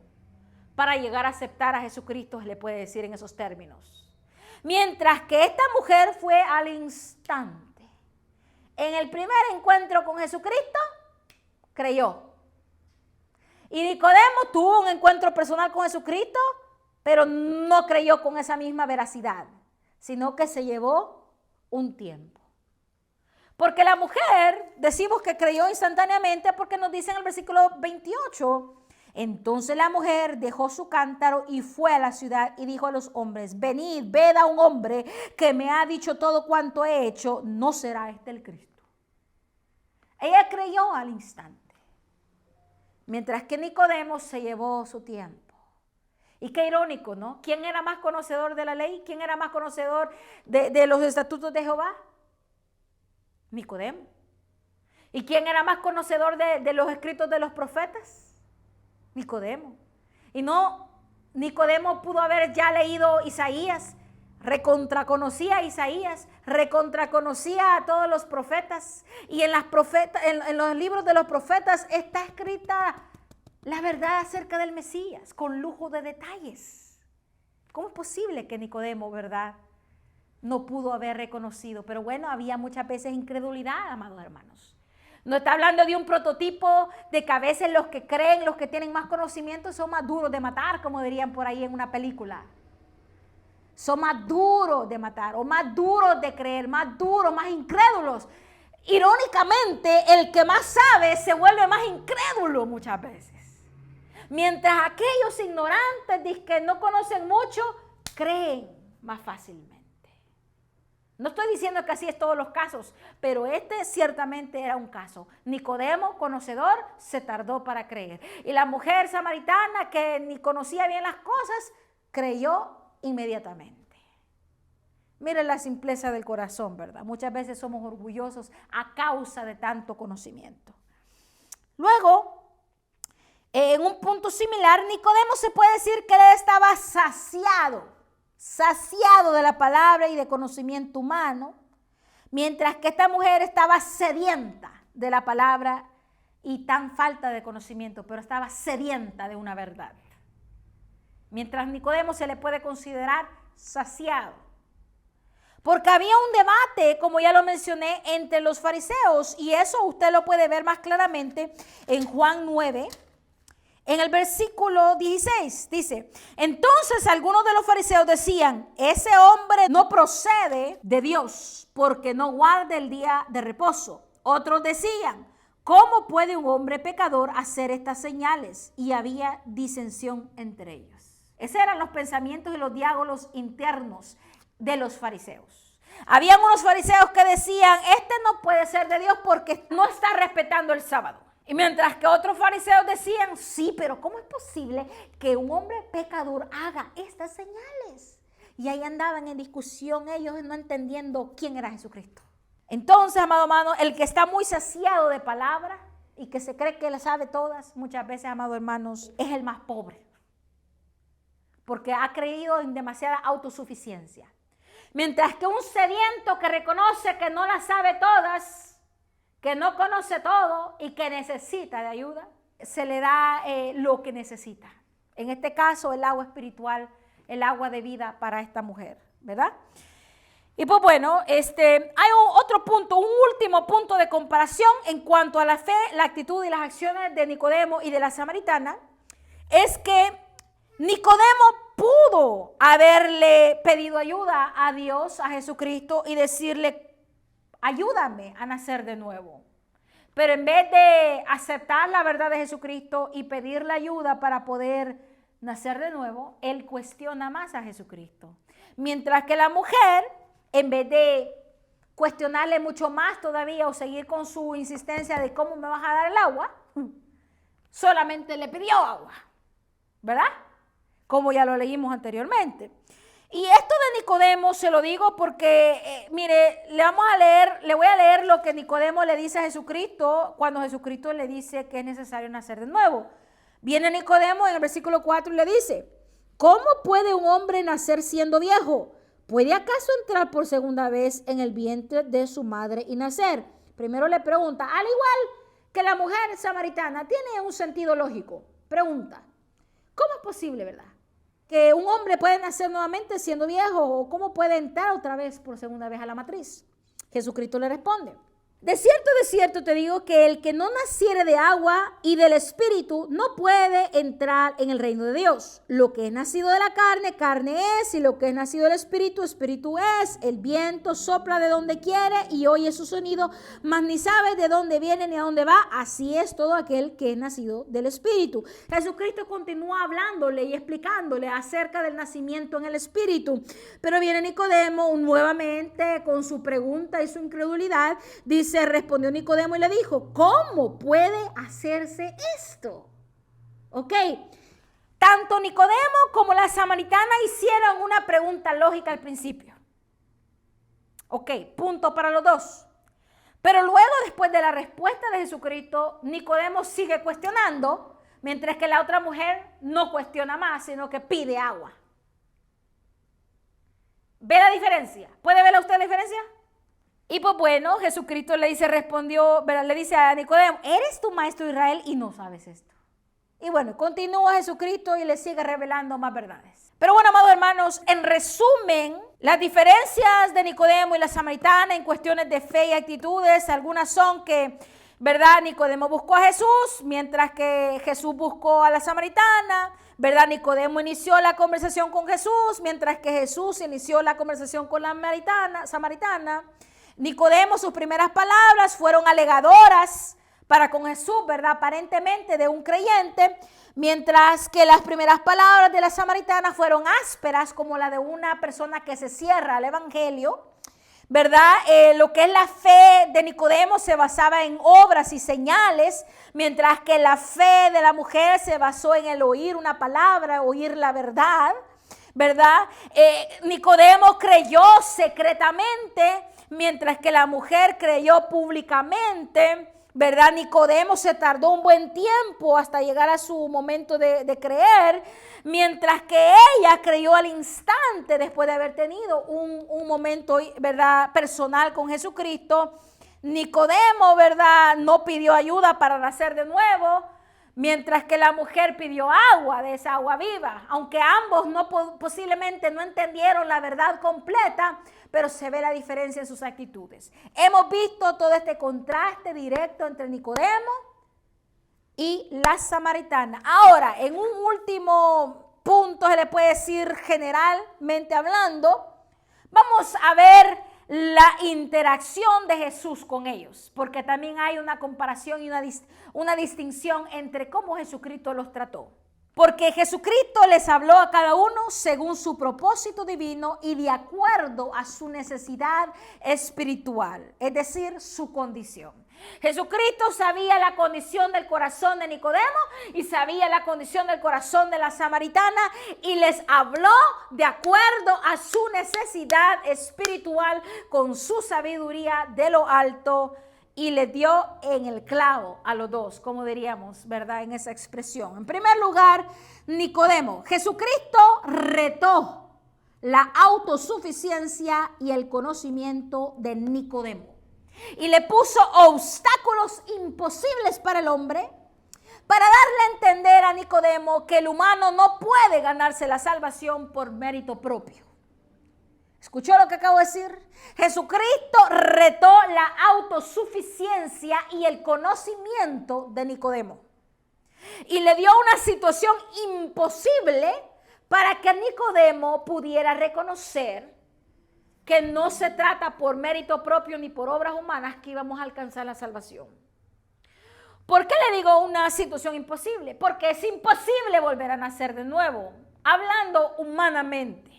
S1: para llegar a aceptar a Jesucristo, se le puede decir en esos términos. Mientras que esta mujer fue al instante. En el primer encuentro con Jesucristo, creyó. Y Nicodemo tuvo un encuentro personal con Jesucristo, pero no creyó con esa misma veracidad, sino que se llevó un tiempo. Porque la mujer, decimos que creyó instantáneamente porque nos dice en el versículo 28, entonces la mujer dejó su cántaro y fue a la ciudad y dijo a los hombres, venid, ved a un hombre que me ha dicho todo cuanto he hecho, ¿no será este el Cristo? Ella creyó al instante, mientras que Nicodemo se llevó su tiempo. Y qué irónico, ¿no? ¿Quién era más conocedor de la ley? ¿Quién era más conocedor de los estatutos de Jehová? Nicodemo. ¿Y quién era más conocedor de los escritos de los profetas? Nicodemo. Y no, Nicodemo pudo haber ya leído Isaías, recontraconocía a Isaías, recontraconocía a todos los profetas. Y en los libros de los profetas está escrita la verdad acerca del Mesías, con lujo de detalles. ¿Cómo es posible que Nicodemo, verdad, no pudo haber reconocido? Pero bueno, había muchas veces incredulidad, amados hermanos. No está hablando de un prototipo de que a veces los que creen, los que tienen más conocimiento son más duros de matar, como dirían por ahí en una película. Son más duros de matar o más duros de creer, más duros, más incrédulos. Irónicamente, el que más sabe se vuelve más incrédulo muchas veces. Mientras aquellos ignorantes que no conocen mucho, creen más fácilmente. No estoy diciendo que así es todos los casos, pero este ciertamente era un caso. Nicodemo, conocedor, se tardó para creer. Y la mujer samaritana que ni conocía bien las cosas, creyó inmediatamente. Miren la simpleza del corazón, ¿verdad? Muchas veces somos orgullosos a causa de tanto conocimiento. Luego, en un punto similar, Nicodemo se puede decir que él estaba saciado de la palabra y de conocimiento humano, mientras que esta mujer estaba sedienta de la palabra y tan falta de conocimiento, pero estaba sedienta de una verdad. Mientras Nicodemo se le puede considerar saciado. Porque había un debate, como ya lo mencioné, entre los fariseos, y eso usted lo puede ver más claramente en Juan 9, en el versículo 16, dice, entonces algunos de los fariseos decían, ese hombre no procede de Dios, porque no guarda el día de reposo. Otros decían, ¿cómo puede un hombre pecador hacer estas señales? Y había disensión entre ellos. Esos eran los pensamientos y los diálogos internos de los fariseos. Habían unos fariseos que decían, este no puede ser de Dios porque no está respetando el sábado. Y mientras que otros fariseos decían, sí, pero ¿cómo es posible que un hombre pecador haga estas señales? Y ahí andaban en discusión ellos no entendiendo quién era Jesucristo. Entonces, amado hermano, el que está muy saciado de palabra y que se cree que le sabe todas, muchas veces, amados hermanos, es el más pobre. Porque ha creído en demasiada autosuficiencia. Mientras que un sediento que reconoce que no las sabe todas, que no conoce todo y que necesita de ayuda, se le da lo que necesita. En este caso, el agua espiritual, el agua de vida para esta mujer, ¿verdad? Y pues bueno, hay otro punto, un último punto de comparación en cuanto a la fe, la actitud y las acciones de Nicodemo y de la samaritana, es que Nicodemo pudo haberle pedido ayuda a Dios, a Jesucristo, y decirle, ayúdame a nacer de nuevo. Pero en vez de aceptar la verdad de Jesucristo y pedirle ayuda para poder nacer de nuevo, él cuestiona más a Jesucristo. Mientras que la mujer, en vez de cuestionarle mucho más todavía o seguir con su insistencia de cómo me vas a dar el agua, solamente le pidió agua, ¿verdad? Como ya lo leímos anteriormente. Y esto de Nicodemo se lo digo porque, mire, le voy a leer lo que Nicodemo le dice a Jesucristo cuando Jesucristo le dice que es necesario nacer de nuevo. Viene Nicodemo en el versículo 4 y le dice, ¿cómo puede un hombre nacer siendo viejo? ¿Puede acaso entrar por segunda vez en el vientre de su madre y nacer? Primero le pregunta, al igual que la mujer samaritana, tiene un sentido lógico. Pregunta, ¿cómo es posible, verdad? Que un hombre puede nacer nuevamente siendo viejo o cómo puede entrar otra vez por segunda vez a la matriz. Jesucristo le responde, de cierto te digo que el que no naciere de agua y del Espíritu no puede entrar en el reino de Dios. Lo que es nacido de la carne, carne es, y lo que es nacido del Espíritu, Espíritu es. El viento sopla de donde quiere y oye su sonido, mas ni sabe de dónde viene ni a dónde va. Así es todo aquel que es nacido del Espíritu. Jesucristo continúa hablándole y explicándole acerca del nacimiento en el Espíritu. Pero viene Nicodemo nuevamente con su pregunta y su incredulidad. Respondió Nicodemo y le dijo, ¿cómo puede hacerse esto? Ok, tanto Nicodemo como la samaritana hicieron una pregunta lógica al principio. Ok, punto para los dos. Pero luego, después de la respuesta de Jesucristo, Nicodemo sigue cuestionando, mientras que la otra mujer no cuestiona más, sino que pide agua. ¿Ve la diferencia? ¿Puede ver usted la diferencia? Y pues bueno, Jesucristo le dice a Nicodemo, ¿eres tu maestro Israel y no sabes esto? Y bueno, continúa Jesucristo y le sigue revelando más verdades. Pero bueno, amados hermanos, en resumen, las diferencias de Nicodemo y la samaritana en cuestiones de fe y actitudes, algunas son que, ¿verdad? Nicodemo buscó a Jesús, mientras que Jesús buscó a la samaritana, ¿verdad? Nicodemo inició la conversación con Jesús, mientras que Jesús inició la conversación con la samaritana. Nicodemo, sus primeras palabras fueron alegadoras para con Jesús, ¿verdad? Aparentemente de un creyente, mientras que las primeras palabras de la samaritana fueron ásperas como la de una persona que se cierra al evangelio, ¿verdad? Lo que es la fe de Nicodemo se basaba en obras y señales, mientras que la fe de la mujer se basó en el oír una palabra, oír la verdad, ¿verdad? Nicodemo creyó secretamente, mientras que la mujer creyó públicamente, ¿verdad? Nicodemo se tardó un buen tiempo hasta llegar a su momento de creer, mientras que ella creyó al instante después de haber tenido un momento, ¿verdad?, personal con Jesucristo. Nicodemo, ¿verdad?, no pidió ayuda para nacer de nuevo, mientras que la mujer pidió agua, de esa agua viva, aunque ambos posiblemente no entendieron la verdad completa, pero se ve la diferencia en sus actitudes. Hemos visto todo este contraste directo entre Nicodemo y la samaritana. Ahora, en un último punto, se le puede decir generalmente hablando, vamos a ver la interacción de Jesús con ellos, porque también hay una comparación y una distinción entre cómo Jesucristo los trató. Porque Jesucristo les habló a cada uno según su propósito divino y de acuerdo a su necesidad espiritual, es decir, su condición. Jesucristo sabía la condición del corazón de Nicodemo y sabía la condición del corazón de la samaritana y les habló de acuerdo a su necesidad espiritual con su sabiduría de lo alto y les dio en el clavo a los dos, como diríamos, ¿verdad? En esa expresión. En primer lugar, Nicodemo. Jesucristo retó la autosuficiencia y el conocimiento de Nicodemo. Y le puso obstáculos imposibles para el hombre, para darle a entender a Nicodemo que el humano no puede ganarse la salvación por mérito propio. ¿Escuchó lo que acabo de decir? Jesucristo retó la autosuficiencia y el conocimiento de Nicodemo. Y le dio una situación imposible para que Nicodemo pudiera reconocer que no se trata por mérito propio ni por obras humanas que íbamos a alcanzar la salvación. ¿Por qué le digo una situación imposible? Porque es imposible volver a nacer de nuevo, hablando humanamente.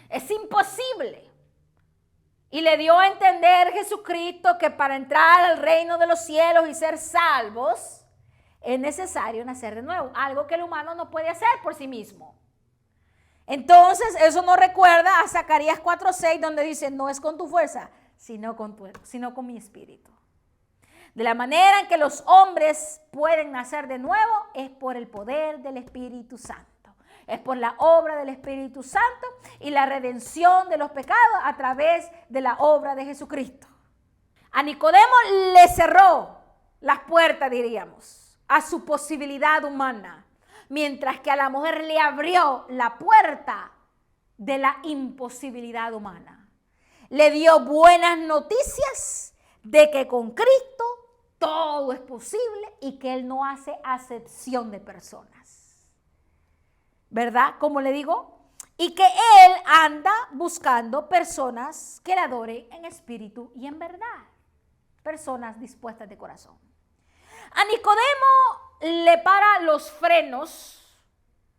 S1: Es imposible. Y le dio a entender Jesucristo que para entrar al reino de los cielos y ser salvos es necesario nacer de nuevo, algo que el humano no puede hacer por sí mismo. Entonces, eso nos recuerda a Zacarías 4:6, donde dice, no es con tu fuerza, sino con mi espíritu. De la manera en que los hombres pueden nacer de nuevo es por el poder del Espíritu Santo. Es por la obra del Espíritu Santo y la redención de los pecados a través de la obra de Jesucristo. A Nicodemo le cerró las puertas, diríamos, a su posibilidad humana, mientras que a la mujer le abrió la puerta de la imposibilidad humana. Le dio buenas noticias de que con Cristo todo es posible y que Él no hace acepción de personas. ¿Verdad? Como le digo, y que Él anda buscando personas que le adoren en espíritu y en verdad. Personas dispuestas de corazón. A Nicodemo le para los frenos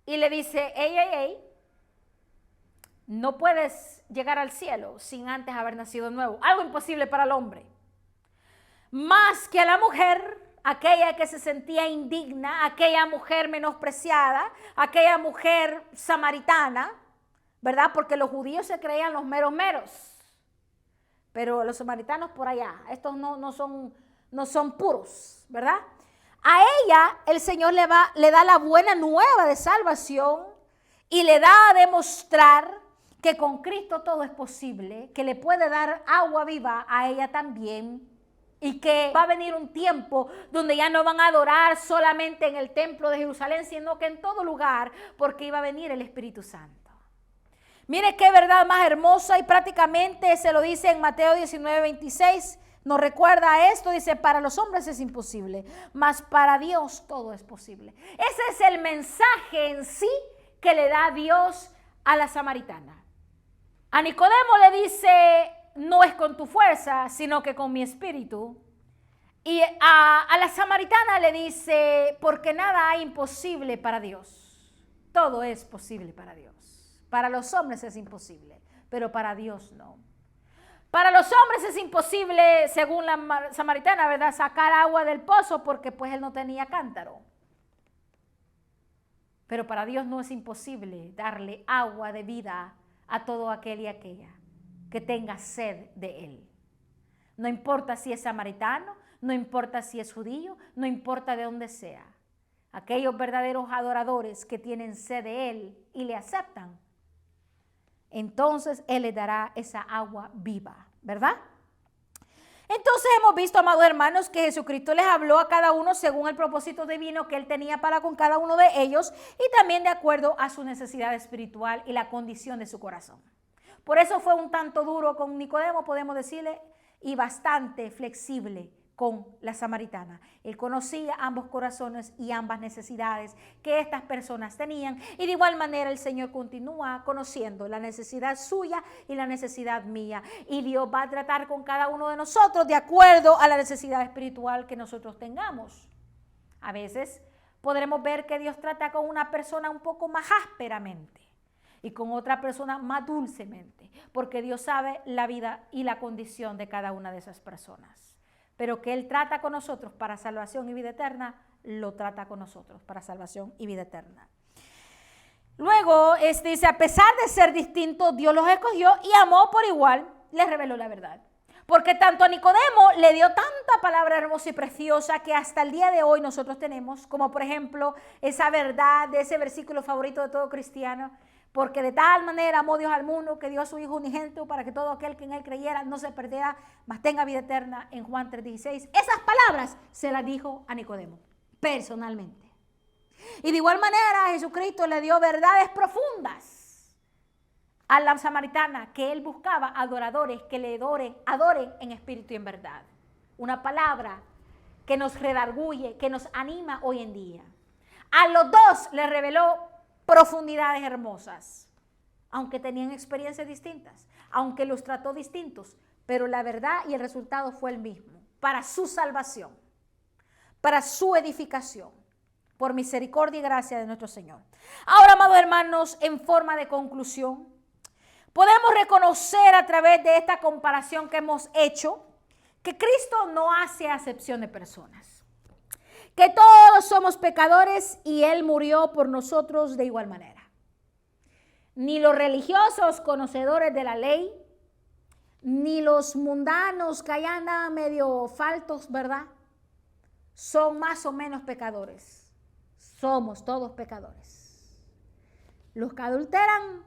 S1: y le dice, ey, no puedes llegar al cielo sin antes haber nacido de nuevo. Algo imposible para el hombre. Más que a la mujer, aquella que se sentía indigna, aquella mujer menospreciada, aquella mujer samaritana, ¿verdad? Porque los judíos se creían los meros. Pero los samaritanos por allá, estos no son puros, ¿verdad? A ella el Señor le da la buena nueva de salvación y le da a demostrar que con Cristo todo es posible, que le puede dar agua viva a ella también y que va a venir un tiempo donde ya no van a adorar solamente en el templo de Jerusalén, sino que en todo lugar, porque iba a venir el Espíritu Santo. Mire qué verdad más hermosa y prácticamente se lo dice en Mateo 19:26. Nos recuerda a esto, dice, para los hombres es imposible, mas para Dios todo es posible. Ese es el mensaje en sí que le da Dios a la samaritana. A Nicodemo le dice, no es con tu fuerza, sino que con mi espíritu. Y a la samaritana le dice, porque nada hay imposible para Dios. Todo es posible para Dios. Para los hombres es imposible, pero para Dios no. Para los hombres es imposible, según la samaritana, ¿verdad?, sacar agua del pozo porque pues él no tenía cántaro. Pero para Dios no es imposible darle agua de vida a todo aquel y aquella que tenga sed de Él. No importa si es samaritano, no importa si es judío, no importa de dónde sea. Aquellos verdaderos adoradores que tienen sed de Él y le aceptan, entonces Él les dará esa agua viva, ¿verdad? Entonces hemos visto, amados hermanos, que Jesucristo les habló a cada uno según el propósito divino que Él tenía para con cada uno de ellos y también de acuerdo a su necesidad espiritual y la condición de su corazón. Por eso fue un tanto duro con Nicodemo, podemos decirle, y bastante flexible con la samaritana. Él conocía ambos corazones y ambas necesidades que estas personas tenían. Y de igual manera el Señor continúa conociendo la necesidad suya y la necesidad mía. Y Dios va a tratar con cada uno de nosotros de acuerdo a la necesidad espiritual que nosotros tengamos. A veces podremos ver que Dios trata con una persona un poco más ásperamente y con otra persona más dulcemente, porque Dios sabe la vida y la condición de cada una de esas personas. Pero que Él trata con nosotros para salvación y vida eterna, lo trata con nosotros para salvación y vida eterna. Luego, dice, a pesar de ser distintos, Dios los escogió y amó por igual, les reveló la verdad. Porque tanto a Nicodemo le dio tanta palabra hermosa y preciosa que hasta el día de hoy nosotros tenemos, como por ejemplo esa verdad de ese versículo favorito de todo cristiano, porque de tal manera amó Dios al mundo que dio a su Hijo unigénito para que todo aquel que en Él creyera no se perdiera, mas tenga vida eterna, en Juan 3:16. Esas palabras se las dijo a Nicodemo, personalmente. Y de igual manera Jesucristo le dio verdades profundas a la samaritana, que Él buscaba adoradores que le adoren en espíritu y en verdad. Una palabra que nos redarguye, que nos anima hoy en día. A los dos le reveló profundidades hermosas, aunque tenían experiencias distintas, aunque los trató distintos, pero la verdad y el resultado fue el mismo, para su salvación, para su edificación, por misericordia y gracia de nuestro Señor. Ahora, amados hermanos, en forma de conclusión, podemos reconocer a través de esta comparación que hemos hecho que Cristo no hace acepción de personas, que todos somos pecadores y Él murió por nosotros de igual manera. Ni los religiosos conocedores de la ley, ni los mundanos que allá andan medio faltos, ¿verdad? Son más o menos pecadores. Somos todos pecadores. Los que adulteran,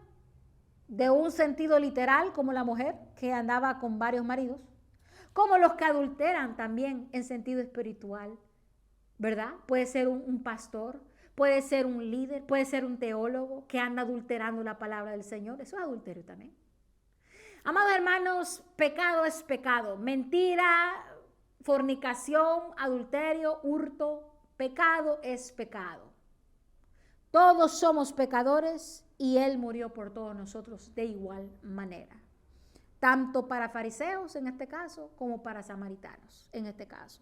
S1: de un sentido literal, como la mujer que andaba con varios maridos, como los que adulteran también en sentido espiritual, ¿verdad? Puede ser un pastor, puede ser un líder, puede ser un teólogo que anda adulterando la palabra del Señor. Eso es adulterio también. Amados hermanos, pecado es pecado. Mentira, fornicación, adulterio, hurto, pecado es pecado. Todos somos pecadores y Él murió por todos nosotros de igual manera. Tanto para fariseos en este caso, como para samaritanos en este caso.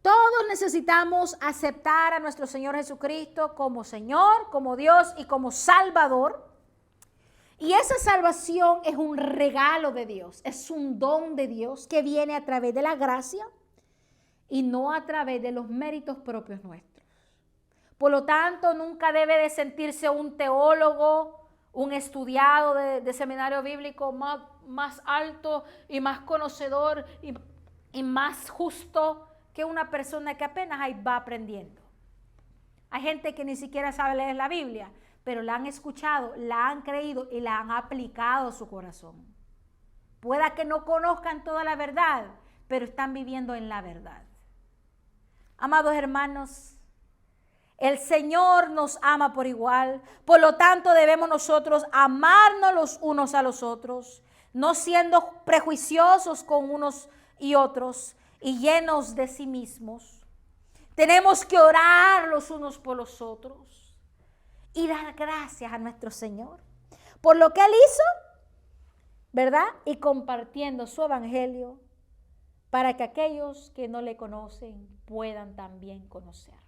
S1: Todos necesitamos aceptar a nuestro Señor Jesucristo como Señor, como Dios y como Salvador. Y esa salvación es un regalo de Dios, es un don de Dios que viene a través de la gracia y no a través de los méritos propios nuestros. Por lo tanto, nunca debe de sentirse un teólogo, un estudiado de seminario bíblico más alto y más conocedor y más justo que una persona que apenas ahí va aprendiendo. Hay gente que ni siquiera sabe leer la Biblia, pero la han escuchado, la han creído y la han aplicado a su corazón. Pueda que no conozcan toda la verdad, pero están viviendo en la verdad. Amados hermanos, el Señor nos ama por igual, por lo tanto debemos nosotros amarnos los unos a los otros, no siendo prejuiciosos con unos y otros y llenos de sí mismos. Tenemos que orar los unos por los otros y dar gracias a nuestro Señor por lo que Él hizo, ¿verdad? Y compartiendo su evangelio para que aquellos que no le conocen puedan también conocerlo.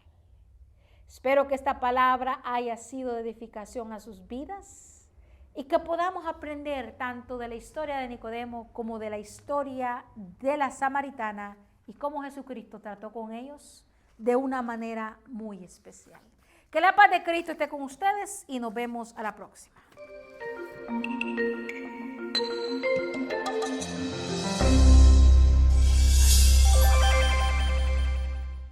S1: Espero que esta palabra haya sido de edificación a sus vidas y que podamos aprender tanto de la historia de Nicodemo como de la historia de la samaritana y cómo Jesucristo trató con ellos de una manera muy especial. Que la paz de Cristo esté con ustedes y nos vemos a la próxima.